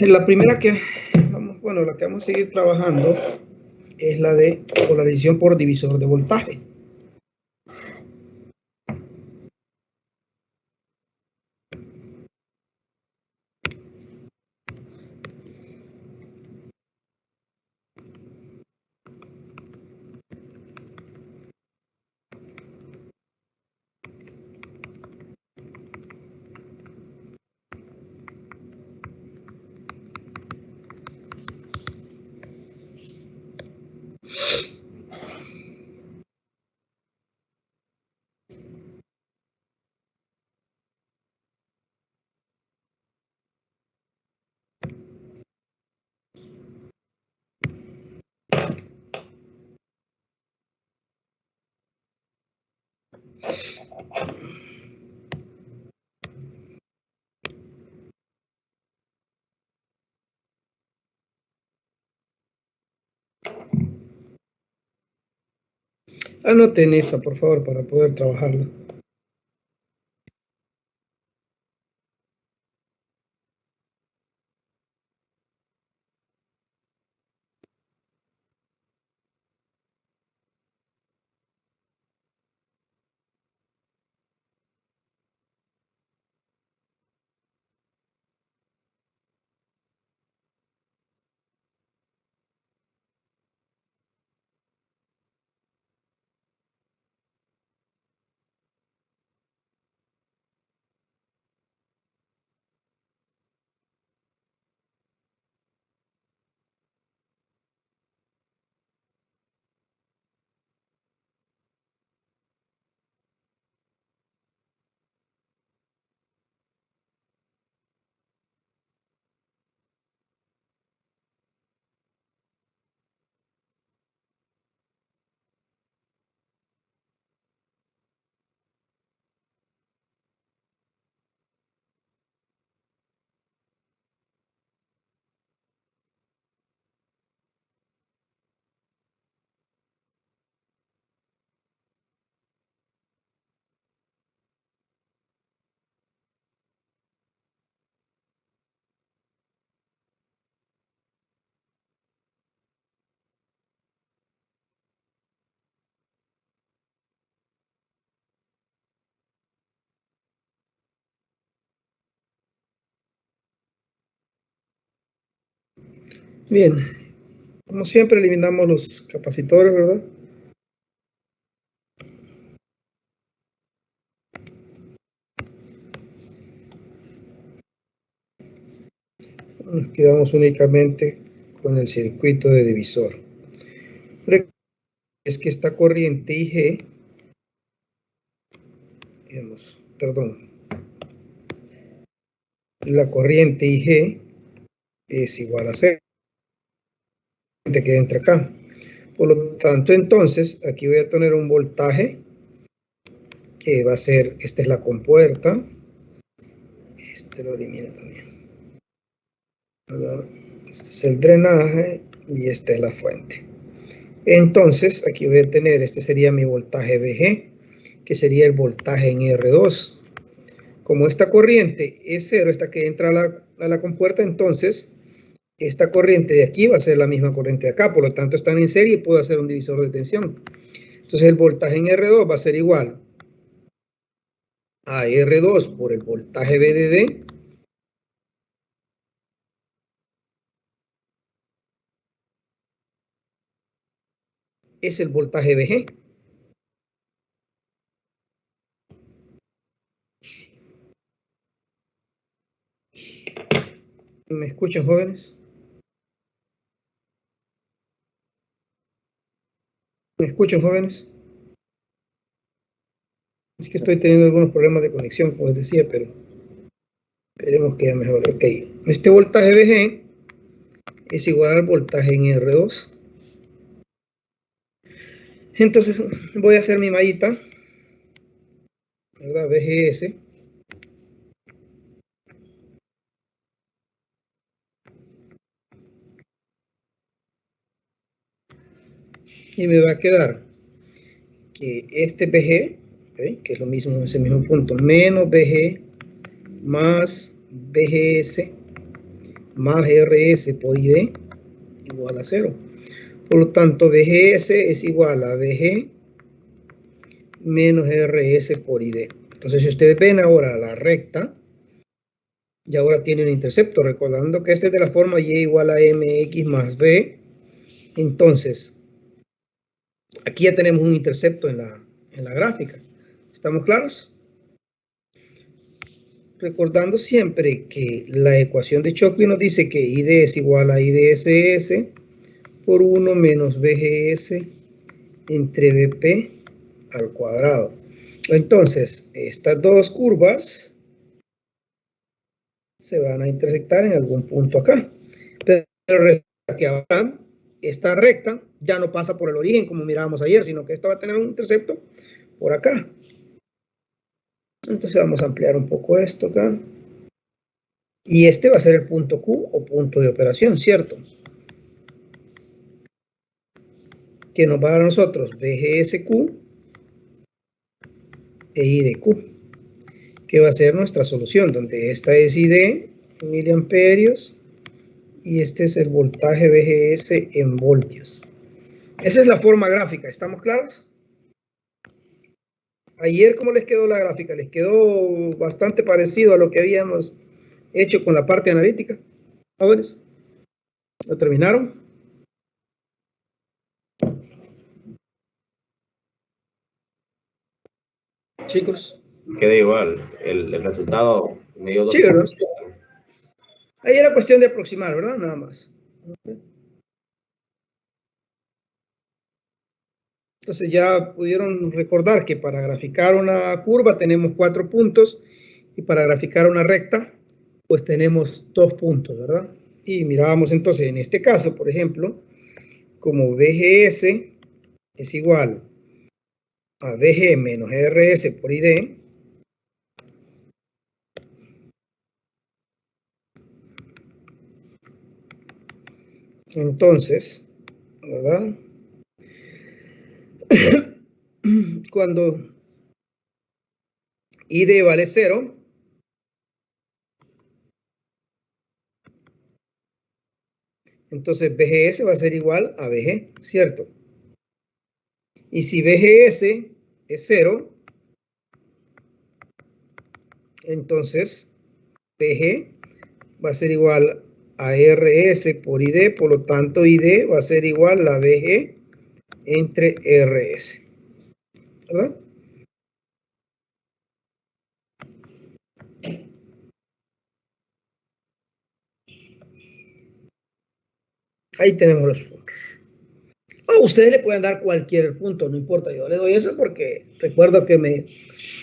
La primera que la que vamos a seguir trabajando es la de polarización por divisor de voltaje. Anoten esa, por favor, para poder trabajarla. Bien, como siempre eliminamos los capacitores, ¿verdad? Nos quedamos únicamente con el circuito de divisor. Es que esta corriente IG, la corriente IG es igual a 0, que entra acá. Por lo tanto, entonces, aquí voy a tener un voltaje que va a ser, esta es la compuerta, este lo elimino también, ¿verdad? Este es el drenaje y esta es la fuente. Entonces, aquí voy a tener, este sería mi voltaje VG, que sería el voltaje en R2. Como esta corriente es 0, esta que entra a la compuerta, entonces esta corriente de aquí va a ser la misma corriente de acá, por lo tanto están en serie y puedo hacer un divisor de tensión. Entonces el voltaje en R2 va a ser igual a R2 por el voltaje VDD es el voltaje VG. ¿Me escuchan, jóvenes? ¿Me escuchan, jóvenes? Es que estoy teniendo algunos problemas de conexión, como les decía, pero esperemos que ya mejore. Ok, este voltaje VG es igual al voltaje en R2. Entonces voy a hacer mi mallita, ¿verdad? VGS. Y me va a quedar que este VG, ¿okay?, que es lo mismo en ese mismo punto, menos VG más VGS más RS por ID igual a 0. Por lo tanto, VGS es igual a VG menos RS por ID. Entonces, si ustedes ven ahora la recta, y ahora tiene un intercepto, recordando que este es de la forma y igual a mx más b. Entonces, aquí ya tenemos un intercepto en la gráfica. ¿Estamos claros? Recordando siempre que la ecuación de Shockley nos dice que ID es igual a IDSS por 1 menos BGS entre BP al cuadrado. Entonces, estas dos curvas se van a intersectar en algún punto acá. Pero resulta que ahora esta recta ya no pasa por el origen como mirábamos ayer, sino que esta va a tener un intercepto por acá. Entonces vamos a ampliar un poco esto acá. Y este va a ser el punto Q o punto de operación, ¿cierto? Que nos va a dar a nosotros BGSQ e IDQ, que va a ser nuestra solución, donde esta es ID en miliamperios y este es el voltaje BGS en voltios. Esa es la forma gráfica, ¿estamos claros? Ayer, ¿cómo les quedó la gráfica? ¿Les quedó bastante parecido a lo que habíamos hecho con la parte analítica? ¿Jóvenes? ¿Lo terminaron? Chicos. Queda igual, el resultado me dio 2 Sí, ¿verdad? puntos. Ahí era cuestión de aproximar, ¿verdad? Nada más. Entonces ya pudieron recordar que para graficar una curva tenemos 4 puntos y para graficar una recta pues tenemos 2 puntos, ¿verdad? Y mirábamos entonces en este caso, por ejemplo, como VGS es igual a VG menos RS por ID, entonces, ¿verdad? Cuando ID vale 0, entonces VGS va a ser igual a VG, ¿cierto? Y si VGS es 0, entonces VG va a ser igual a RS por ID, por lo tanto ID va a ser igual a VG entre RS, ¿verdad? Ahí tenemos los puntos. O ustedes le pueden dar cualquier punto, no importa, yo le doy eso porque recuerdo que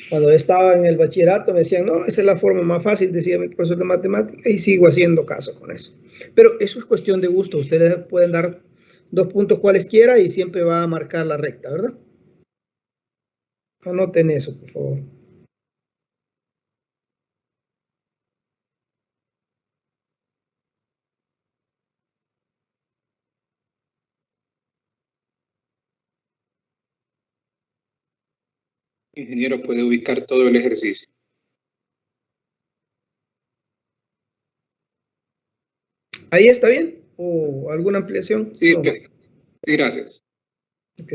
cuando estaba en el bachillerato me decían, no, esa es la forma más fácil, decía mi profesor de matemáticas, y sigo haciendo caso con eso. Pero eso es cuestión de gusto, ustedes pueden dar 2 puntos cualesquiera y siempre va a marcar la recta, ¿verdad? Anoten eso, por favor. Ingeniero, puede ubicar todo el ejercicio. ¿Ahí está bien? ¿O alguna ampliación? Sí, No. sí, gracias. Ok.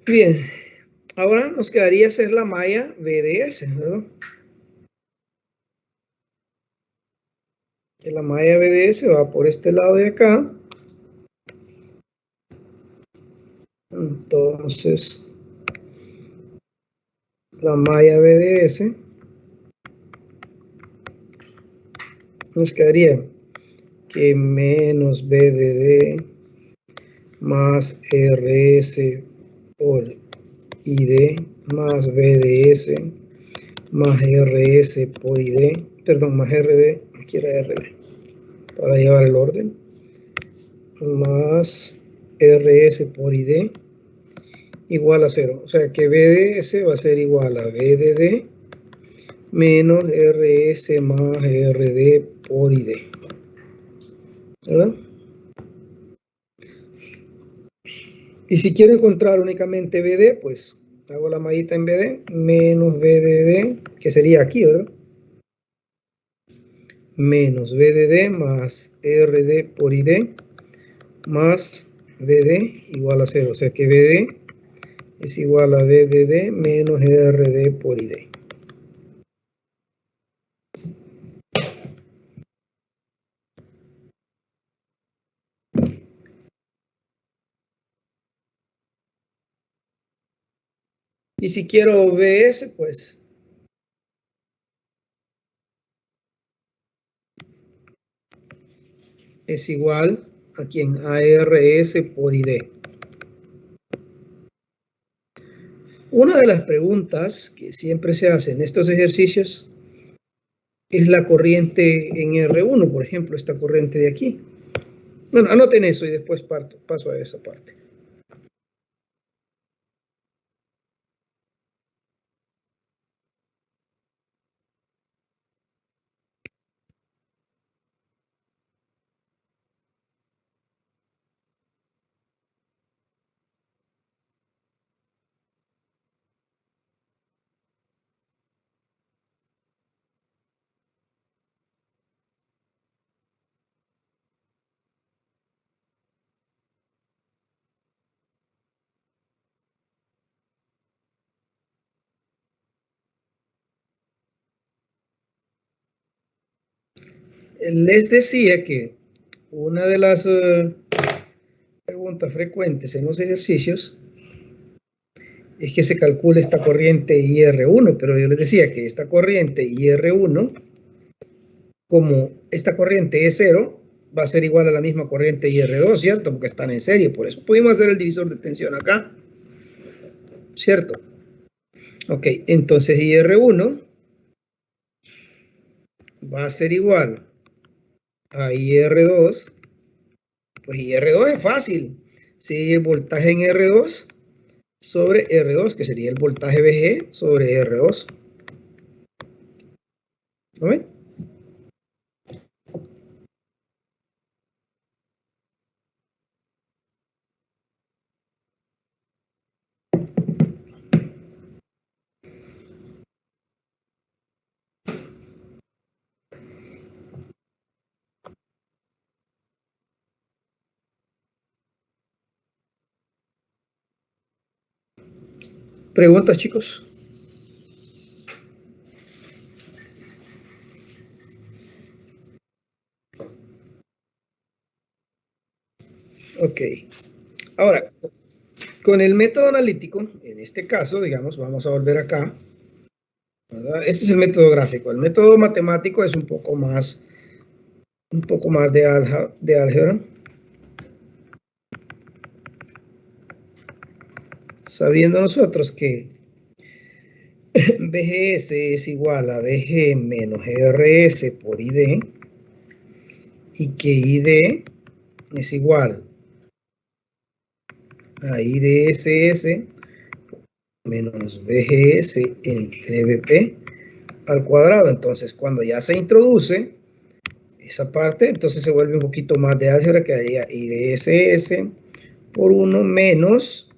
Bien, ahora nos quedaría hacer la malla BDS, ¿verdad? Que la malla BDS va por este lado de acá. Entonces, la malla BDS nos quedaría que menos BDD más RS por ID más BDS más RS por ID, perdón, más RD, aquí era RD, para llevar el orden, más RS por ID igual a 0. O sea que BDS va a ser igual a BDD menos RS más RD por ID. ¿Verdad? Y si quiero encontrar únicamente BD, pues hago la mallita en BD menos BDD, que sería aquí, ¿verdad? Menos BDD más RD por ID más BD igual a 0. O sea que BD es igual a BDD menos RD por ID. Y si quiero BS, pues es igual a quien ARS por ID. Una de las preguntas que siempre se hace en estos ejercicios es la corriente en R1, por ejemplo, esta corriente de aquí. Bueno, anoten eso y después paso a esa parte. Les decía que una de las preguntas frecuentes en los ejercicios es que se calcule esta corriente IR1, pero yo les decía que esta corriente IR1, como esta corriente es 0, va a ser igual a la misma corriente IR2, ¿cierto? Porque están en serie, por eso pudimos hacer el divisor de tensión acá, ¿cierto? Ok, entonces IR1 va a ser igual a IR2, pues IR2 es fácil, si el voltaje en R2 sobre R2, que sería el voltaje VG sobre R2. ¿No ven? ¿Preguntas, chicos? Ok. Ahora, con el método analítico, en este caso, digamos, vamos a volver acá, ¿verdad? Este es el método gráfico. El método matemático es un poco más de álgebra. Sabiendo nosotros que BGS es igual a BG menos RS por ID y que ID es igual a IDSS menos BGS entre BP al cuadrado. Entonces, cuando ya se introduce esa parte, entonces se vuelve un poquito más de álgebra, quedaría IDSS por 1 menos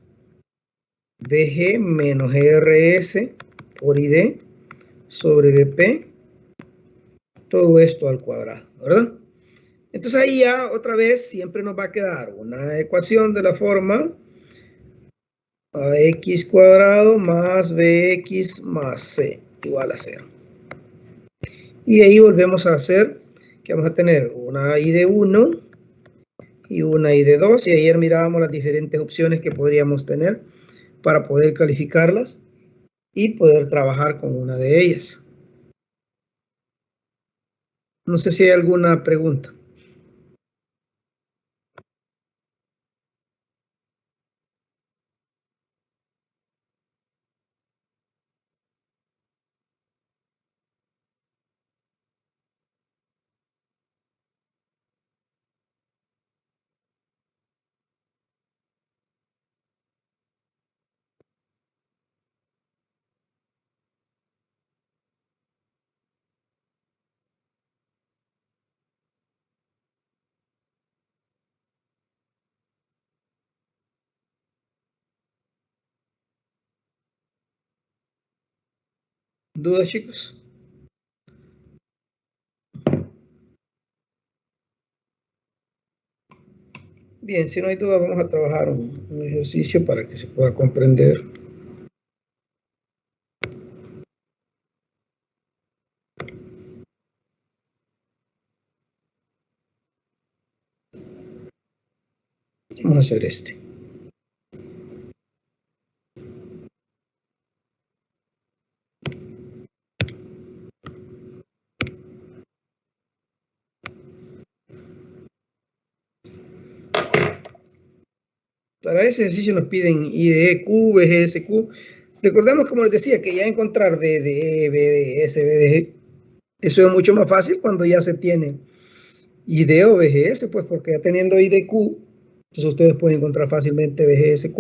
BG menos RS por ID sobre BP, todo esto al cuadrado, ¿verdad? Entonces ahí ya otra vez siempre nos va a quedar una ecuación de la forma AX cuadrado más BX más C igual a 0. Y ahí volvemos a hacer que vamos a tener una I de 1 y una I de 2. Y ayer mirábamos las diferentes opciones que podríamos tener para poder calificarlas y poder trabajar con una de ellas. No sé si hay alguna pregunta. ¿Dudas, chicos? Bien, si no hay duda, vamos a trabajar un ejercicio para que se pueda comprender. Vamos a hacer este. Para ese ejercicio nos piden IDE, Q, VGS, Recordemos, como les decía, que ya encontrar DDE, BDS, BDG, eso es mucho más fácil cuando ya se tiene IDE o VGS, pues porque ya teniendo IDQ, entonces ustedes pueden encontrar fácilmente VGSQ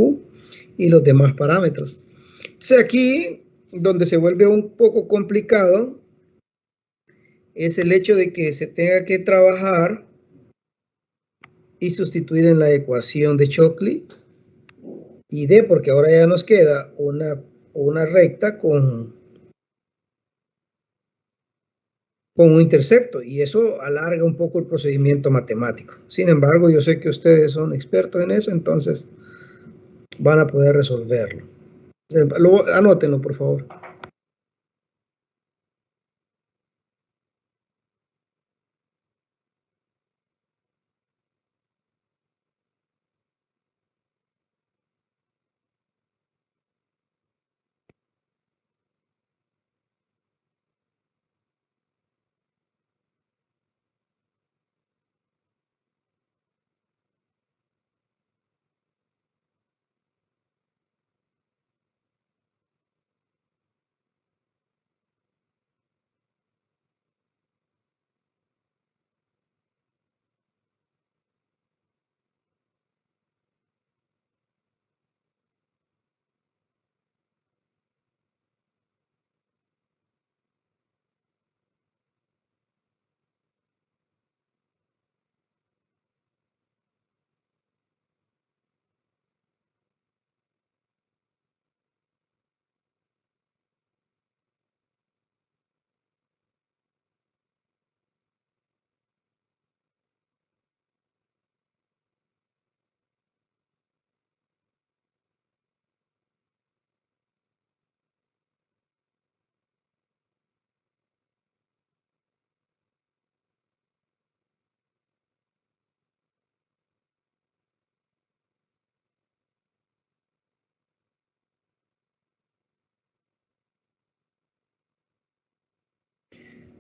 y los demás parámetros. Entonces aquí, donde se vuelve un poco complicado, es el hecho de que se tenga que trabajar y sustituir en la ecuación de Shockley y D, porque ahora ya nos queda una recta con un intercepto, y eso alarga un poco el procedimiento matemático. Sin embargo, yo sé que ustedes son expertos en eso, entonces van a poder resolverlo. Anótenlo, por favor.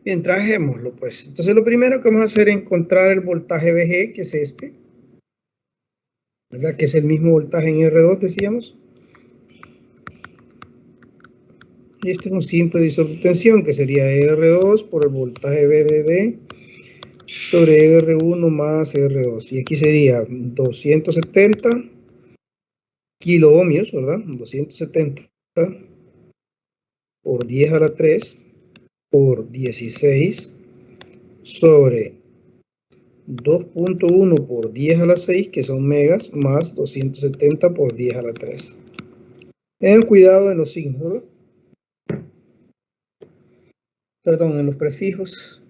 Bien, trabajémoslo pues. Entonces lo primero que vamos a hacer es encontrar el voltaje VG, que es este, ¿verdad? Que es el mismo voltaje en R2, decíamos. Y este es un simple divisor de tensión, que sería R2 por el voltaje VDD sobre R1 más R2. Y aquí sería 270 kiloohmios, ¿verdad? 270 por 10 a la 3 por 16 sobre 2.1 por 10 a la 6, que son megas, más 270 por 10 a la 3. Tengan cuidado en los signos, ¿verdad? Perdón, en los prefijos.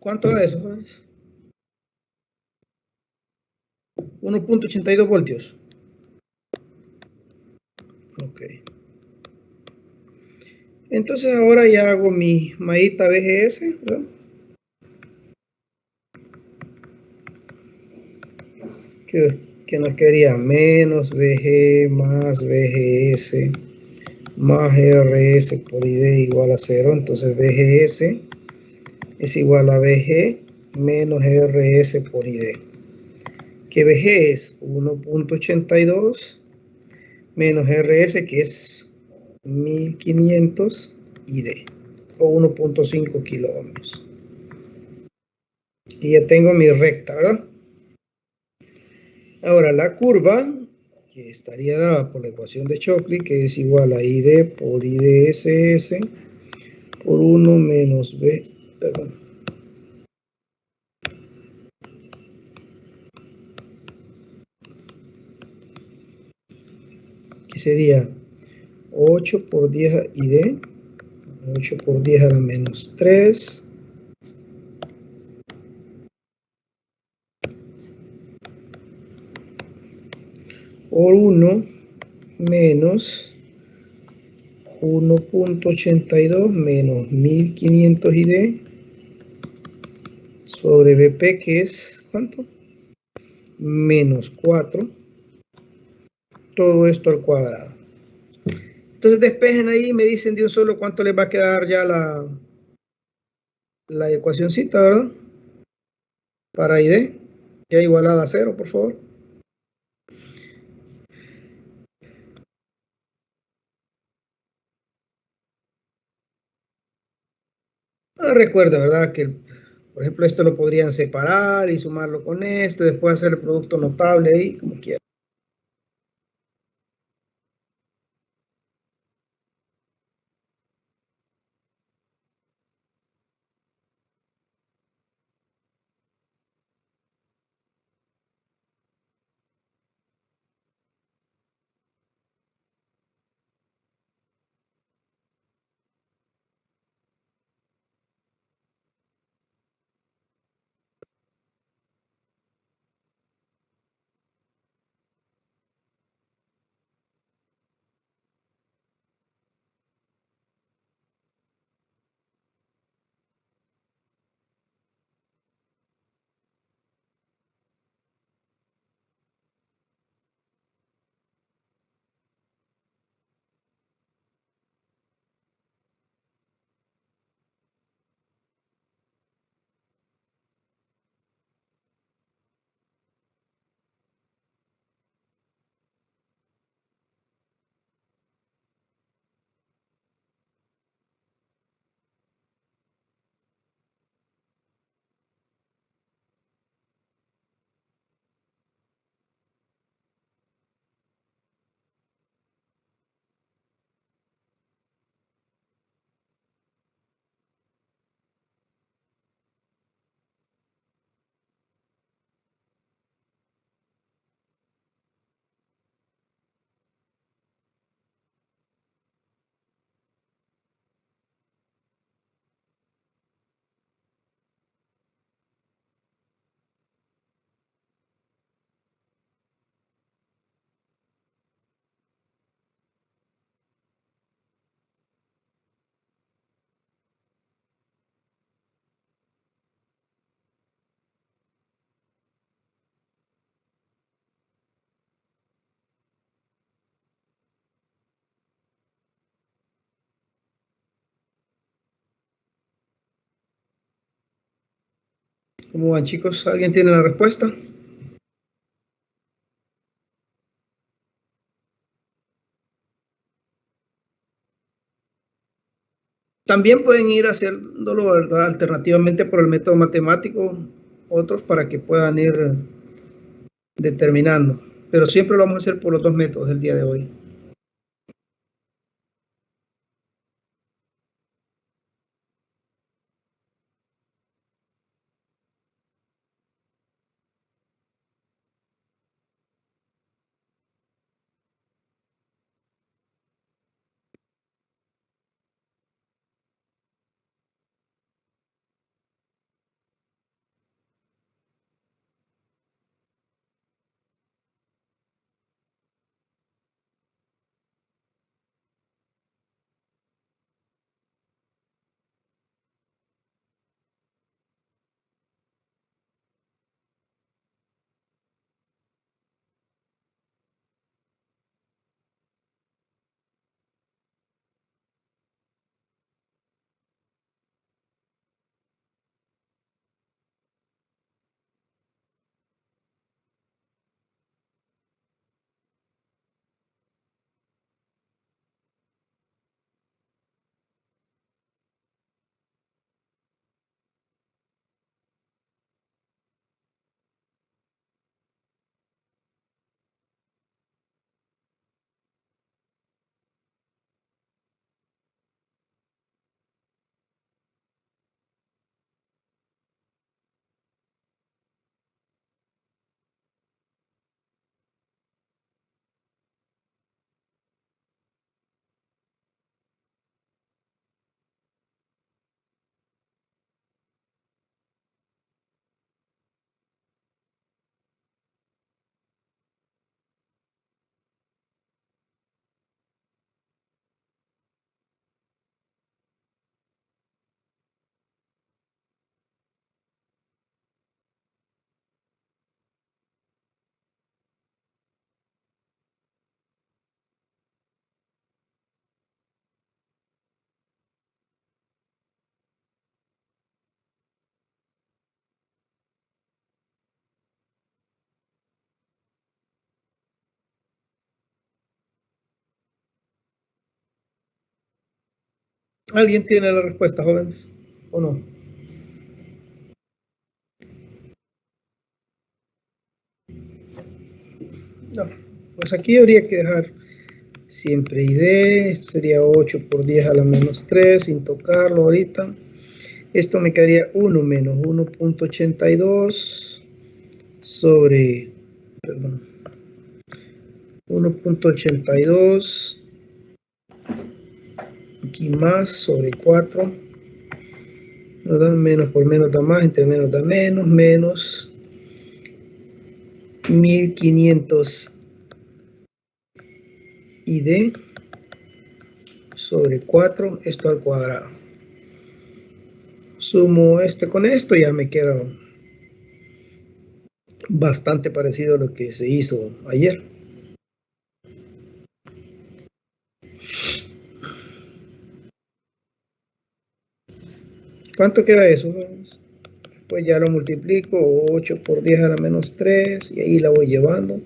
¿Cuánto da eso? 1.82 voltios. Ok. Entonces ahora ya hago mi mallita VGS, ¿verdad? Que nos quedaría menos VG más VGS más RS por ID igual a 0. Entonces VGS es igual a VG menos RS por ID. Que VG es 1.82 menos RS, que es 1500 ID o 1.5 kilo ohmios. Y ya tengo mi recta, ¿verdad? Ahora la curva, que estaría dada por la ecuación de Shockley, que es igual a ID por IDSS por 1 menos B, perdón. Que sería 8 por 10 ID, 8 por 10 a la menos 3, por 1 menos 1.82 menos 1500 ID sobre BP, que es, ¿cuánto? Menos 4, todo esto al cuadrado. Entonces despejen ahí y me dicen de un solo cuánto les va a quedar ya la ecuacioncita, ¿verdad? Para ID, ya igualada a 0, por favor. Recuerda, ¿verdad? Que, por ejemplo, esto lo podrían separar y sumarlo con esto, después hacer el producto notable ahí, como quieran. ¿Cómo van, chicos? ¿Alguien tiene la respuesta? También pueden ir haciéndolo, ¿verdad? Alternativamente por el método matemático, otros para que puedan ir determinando. Pero siempre lo vamos a hacer por los dos métodos del día de hoy. ¿Alguien tiene la respuesta, jóvenes? ¿O no? No. Pues aquí habría que dejar siempre ID. Esto sería 8 por 10 a la menos 3, sin tocarlo ahorita. Esto me quedaría 1 menos 1.82 sobre, perdón, 1.82, aquí más sobre 4, nos da menos por menos da más, entre menos da menos, menos 1500 ID sobre 4, esto al cuadrado. Sumo este con esto, ya me queda bastante parecido a lo que se hizo ayer. ¿Cuánto queda eso? Pues ya lo multiplico, 8 por 10 a la menos 3, y ahí la voy llevando.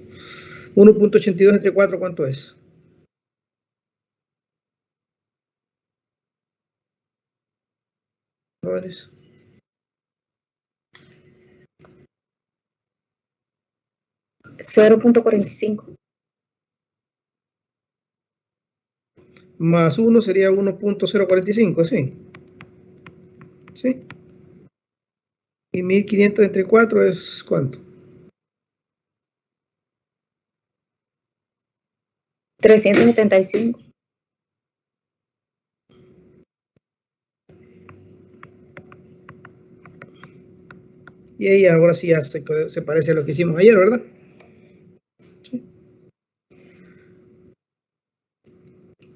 1.82 entre 4, ¿cuánto es? Jóvenes. 0.45. Más 1 sería 1.045, ¿sí? ¿Sí? Y 1500 entre 4 es ¿cuánto? 375. Y ahí ahora sí ya se parece a lo que hicimos ayer, ¿verdad? Sí.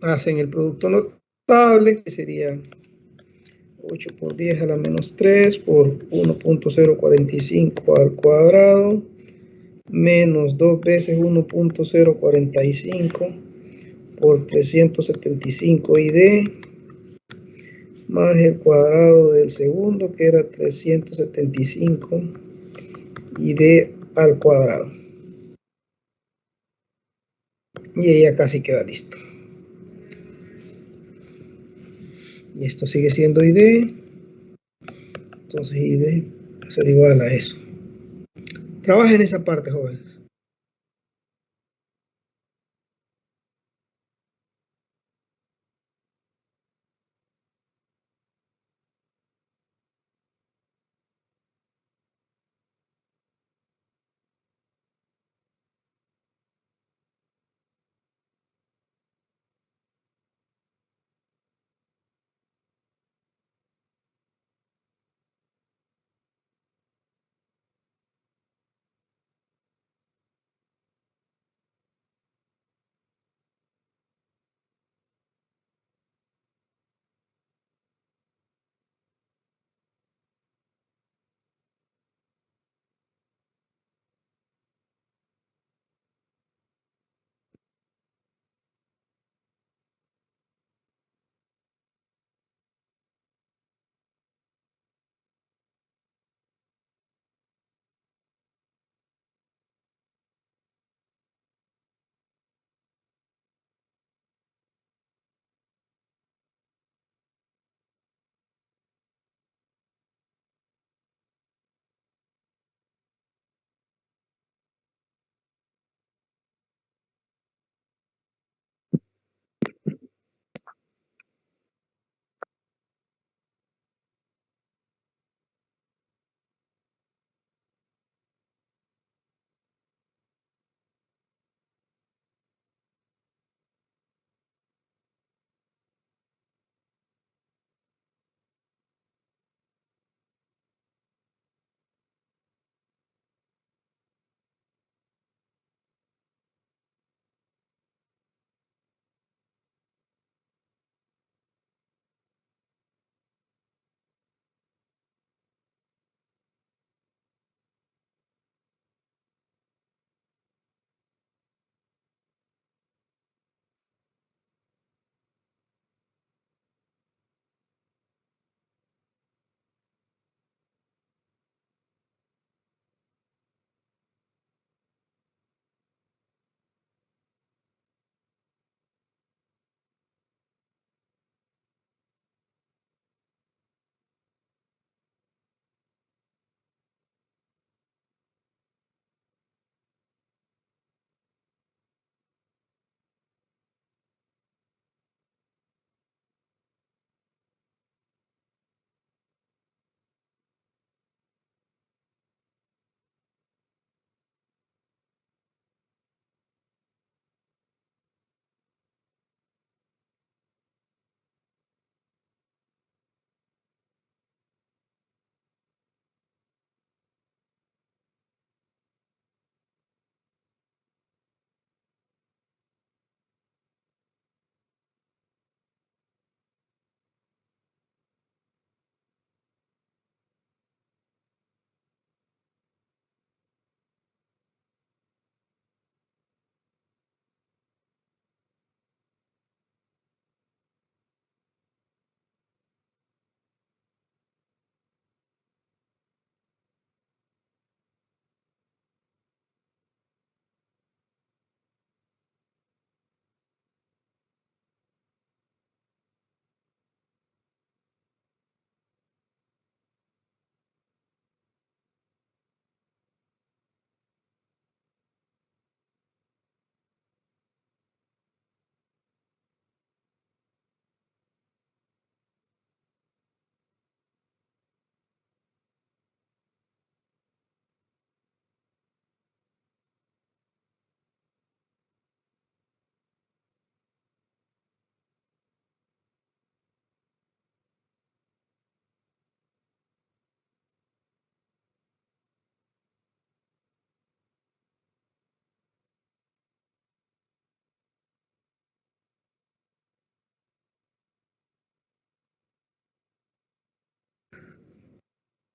Hacen el producto notable, que sería 8 por 10 a la menos 3 por 1.045 al cuadrado, menos 2 veces 1.045 por 375 ID, más el cuadrado del segundo, que era 375 ID al cuadrado. Y ahí ya casi queda listo. Y esto sigue siendo ID. Entonces ID va a ser igual a eso. Trabaja en esa parte, jóvenes.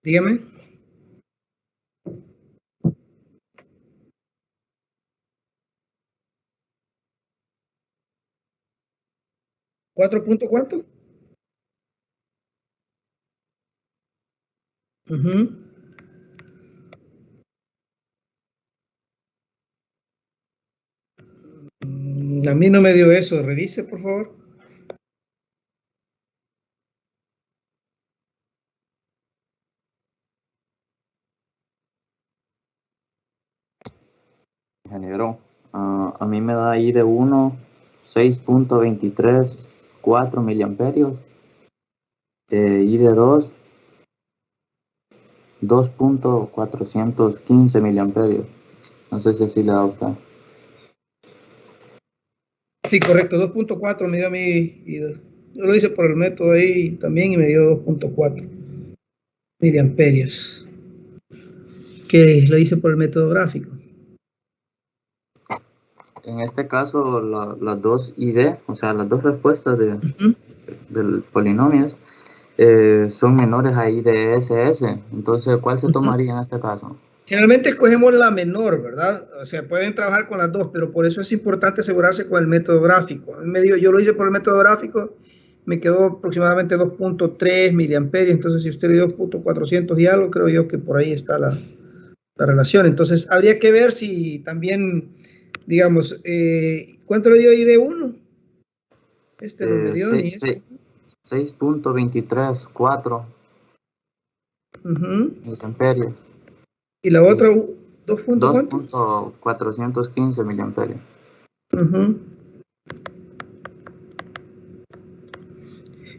Dígame. ¿4 punto cuánto? A mí no me dio eso. Revise, por favor. Ingeniero, a mí me da ahí de 1, 6.23, 4 miliamperios. Y de 2, 2.415 miliamperios. No sé si así le da a usted. Sí, correcto. 2.4 me dio a mí. Yo lo hice por el método ahí también y me dio 2.4 miliamperios. Que lo hice por el método gráfico. En este caso, las dos ID, o sea, las dos respuestas del polinomio son menores a I de SS. Entonces, ¿cuál se tomaría en este caso? Generalmente escogemos la menor, ¿verdad? O sea, pueden trabajar con las dos, pero por eso es importante asegurarse con el método gráfico. Yo lo hice por el método gráfico, me quedó aproximadamente 2.3 miliamperios, entonces si usted le dio 2.400 y algo, creo yo que por ahí está la relación. Entonces, habría que ver si también, digamos, ¿cuánto le dio ahí de 1? Este no me dio ni este. 6.23, 4 miliamperios. Y la otra, 2. ¿Cuánto? 2.415 miliamperios.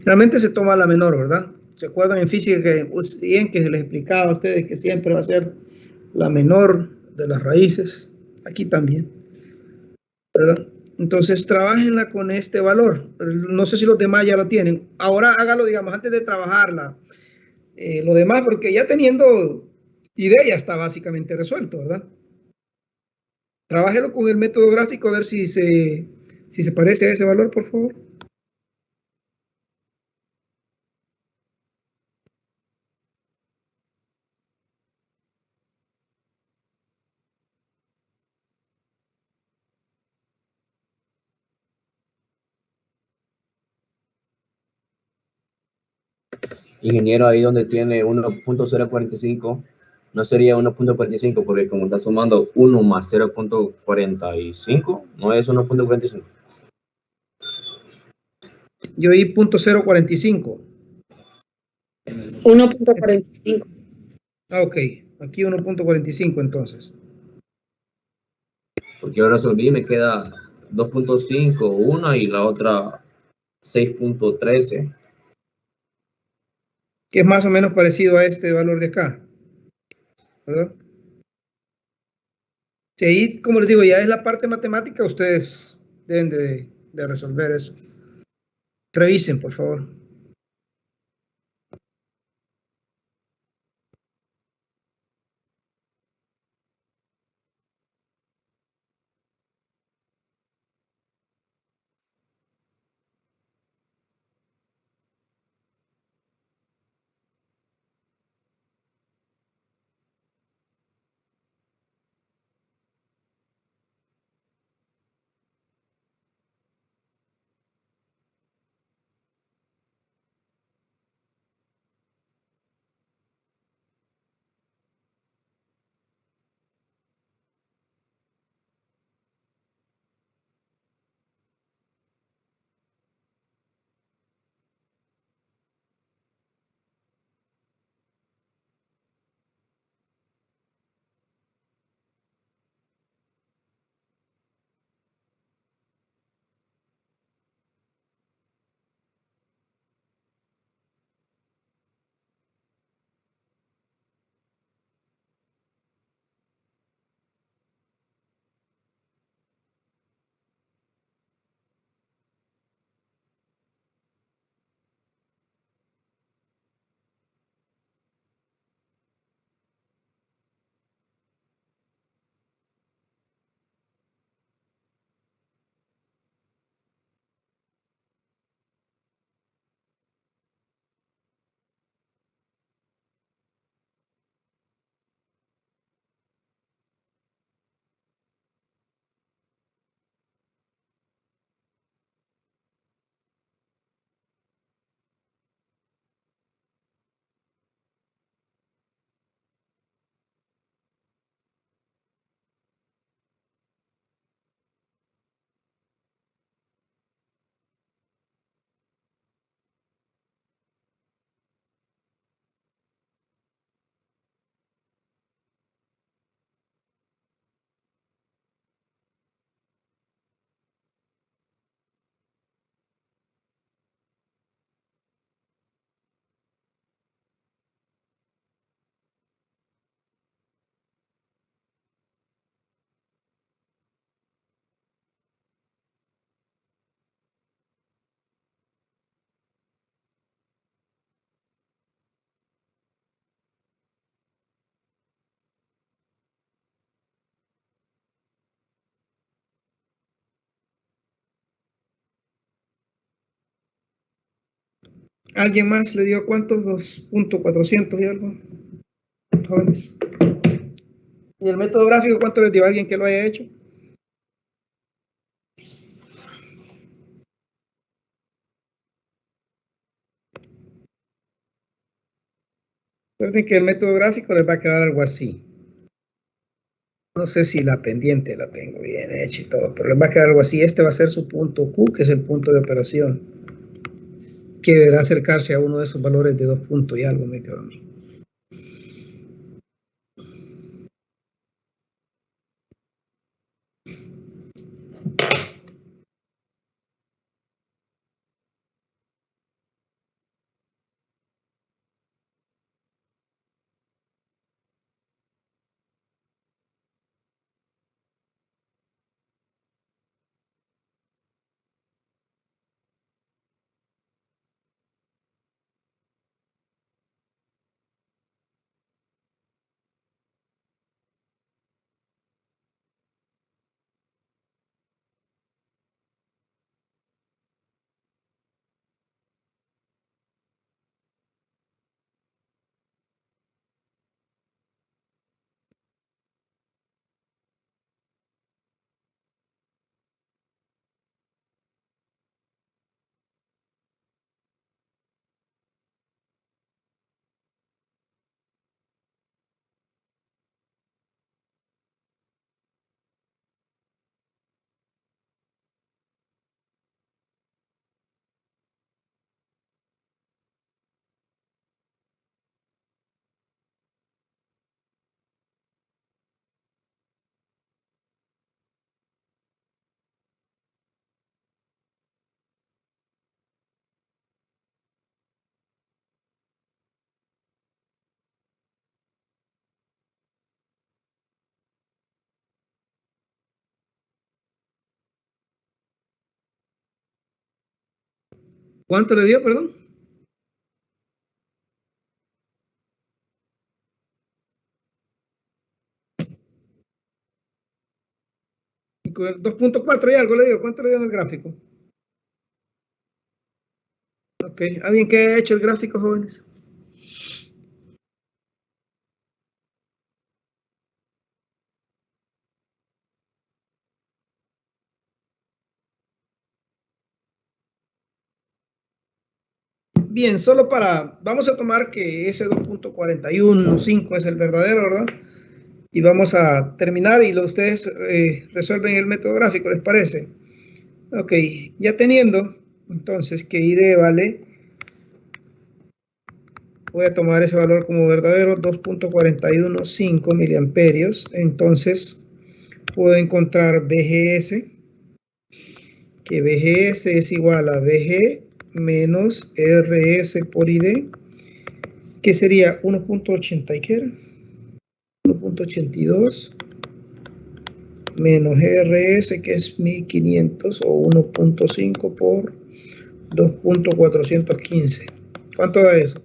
Realmente se toma la menor, ¿verdad? ¿Se acuerdan en física que les explicaba a ustedes que siempre va a ser la menor de las raíces? Aquí también, ¿verdad? Entonces, trabajenla con este valor. No sé si los demás ya lo tienen. Ahora hágalo, digamos, antes de trabajarla. Lo demás, porque ya teniendo idea ya está básicamente resuelto, ¿verdad? Trabájelo con el método gráfico a ver si se parece a ese valor, por favor. Ingeniero, ahí donde tiene 1.045, no sería 1.45, porque como está sumando 1 más 0.45, no es 1.45. Yo oí 0.045. 1.45. Ah, ok. Aquí 1.45 entonces. Porque yo resolví, me queda 2.5, una y la otra 6.13. Que es más o menos parecido a este valor de acá, ¿verdad? Si ahí, como les digo, ya es la parte matemática, ustedes deben de resolver eso. Revisen, por favor. ¿Alguien más le dio cuántos? 2.400 y algo, jóvenes. ¿Y el método gráfico cuánto les dio a alguien que lo haya hecho? Recuerden que el método gráfico les va a quedar algo así. No sé si la pendiente la tengo bien hecha y todo, pero les va a quedar algo así. Este va a ser su punto Q, que es el punto de operación, que deberá acercarse a uno de esos valores de 2 puntos y algo me quedó a mí. ¿Cuánto le dio, perdón? $2.4 y algo le dio. ¿Cuánto le dio en el gráfico? Ok. ¿Alguien que haya hecho el gráfico, jóvenes? Bien, solo para, vamos a tomar que ese 2.415 es el verdadero, ¿verdad? Y vamos a terminar y ustedes resuelven el método gráfico, ¿les parece? Ok, ya teniendo entonces que ID vale, voy a tomar ese valor como verdadero, 2.415 miliamperios, entonces puedo encontrar BGS, que BGS es igual a BG menos RS por ID, que sería 1.80, ¿qué era? 1.82 menos RS, que es 1500 o 1.5 por 2.415. ¿Cuánto da eso?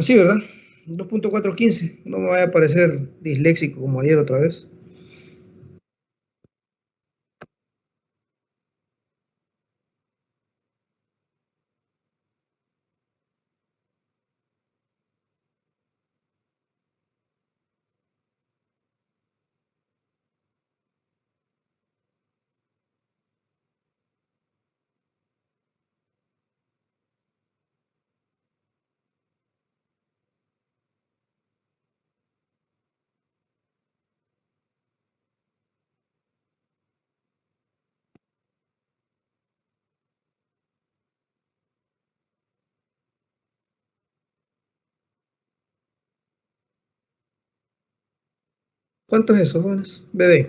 Así, ¿verdad? 2.415. No me vaya a parecer disléxico como ayer otra vez. ¿Cuánto es eso, jóvenes? BD.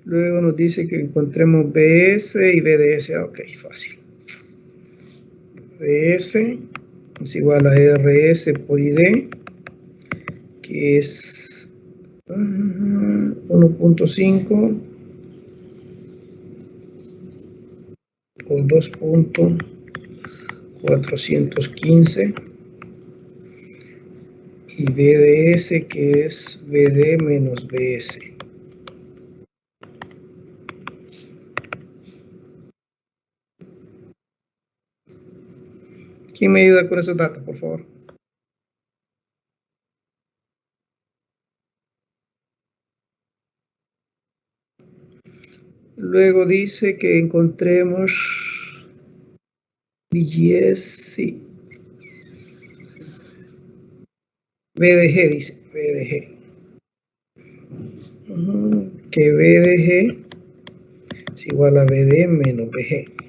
Luego nos dice que encontremos BS y BDS. Ok, fácil. BS es igual a RS por ID, que es 1.5 por 2.415 y BDS, que es BD menos BS. ¿Quién me ayuda con esos datos, por favor? Luego dice que encontremos BGS, sí. BDG, dice, BDG. Que BDG es igual a BD menos BG.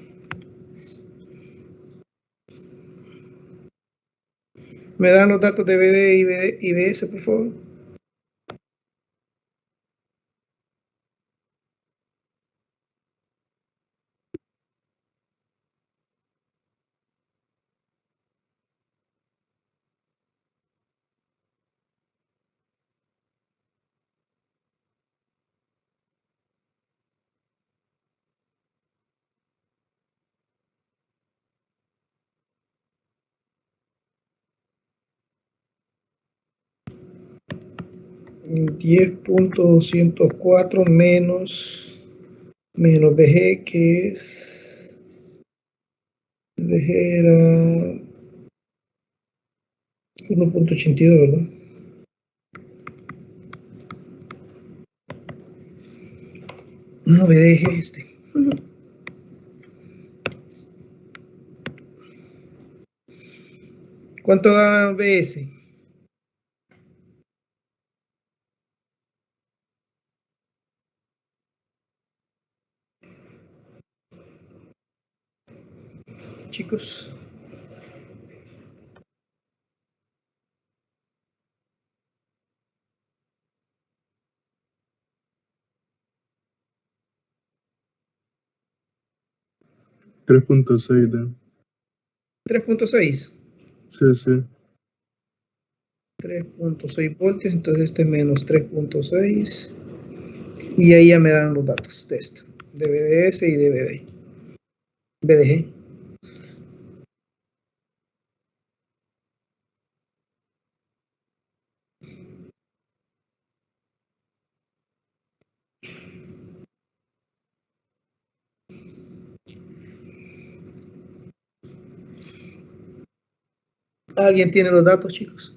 ¿Me dan los datos de BD y BS, por favor? $10.204 menos BG, que es... BG era 1.82, ¿verdad? No, BDG este. ¿Cuánto da BS? Chicos. $3.6. 3.6. Sí, sí. 3.6 voltios, entonces este menos 3.6. Y ahí ya me dan los datos de esto, de BDS y de BDG. ¿Alguien tiene los datos, chicos?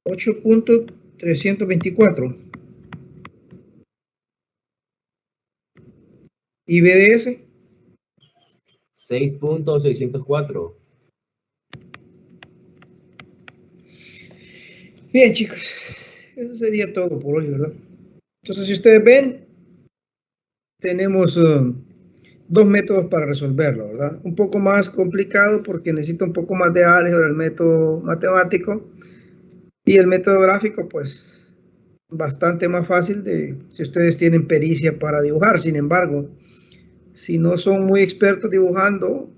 $8.324. ¿Y BDS? 6.604. Bien, chicos. Eso sería todo por hoy, ¿verdad? Entonces, si ustedes ven, tenemos dos métodos para resolverlo, ¿verdad? Un poco más complicado porque necesita un poco más de álgebra el método matemático, y el método gráfico, pues, bastante más fácil si ustedes tienen pericia para dibujar. Sin embargo, si no son muy expertos dibujando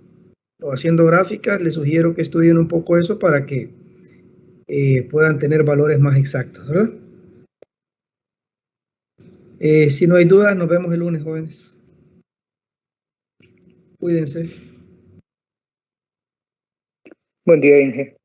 o haciendo gráficas, les sugiero que estudien un poco eso para que puedan tener valores más exactos, ¿verdad? Si no hay dudas, nos vemos el lunes, jóvenes. Cuídense. Buen día, Inge.